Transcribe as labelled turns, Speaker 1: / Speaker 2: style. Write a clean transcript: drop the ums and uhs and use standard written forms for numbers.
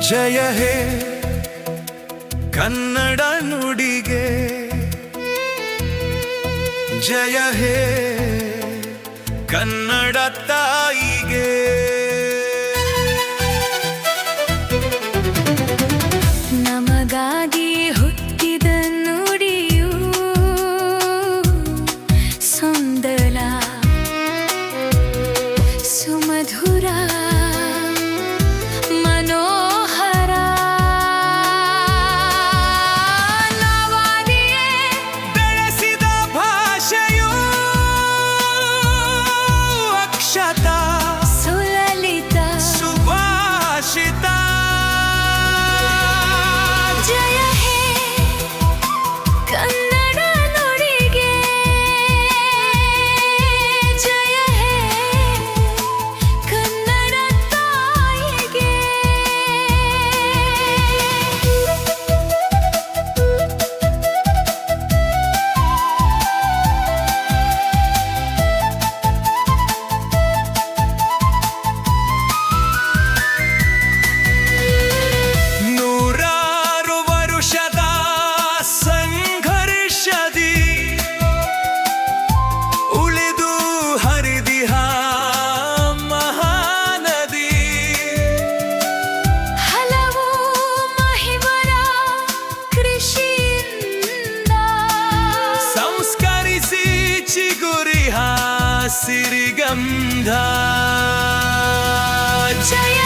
Speaker 1: ಜಯ ಹೇ ಕನ್ನಡ ನುಡಿಗೆ, ಜಯ ಹೇ ಕನ್ನಡ ತಾಯಿಗೆ.
Speaker 2: ನಮಗಾಗಿ ಹುಟ್ಟಿದ ನುಡಿಯು ಸುಂದರ ಸುಮಧುರ ಮನೋಹರ. ನಾವಾದಿಯೇ
Speaker 1: ಬೆಳೆಸಿದ ಭಾಷೆಯು ಅಕ್ಷತ
Speaker 2: ಸುಲಲಿತ
Speaker 1: ಸುಭಾಷಿತ.
Speaker 2: ಜಯ ಹೇ ಕನ್ನಡ ನುಡಿಗೆ, ಜಯ ಹೇ ಕನ್ನಡ ತಾಯಿಗೆ.
Speaker 1: ನೂರಾರು ವರುಷದ ಸಂಘರ್ಷದಿ ಉಳಿದು ಹರಿದಿಹ ಮಹಾನದಿ.
Speaker 2: ಹಲವು ಮಹಿಮರ ಕೃಷಿಯಿಂದ
Speaker 1: ಸಂಸ್ಕರಿಸಿ ಚಿಗುರಿಹ ಸಿರಿಗಂಧ.
Speaker 2: ಜಯ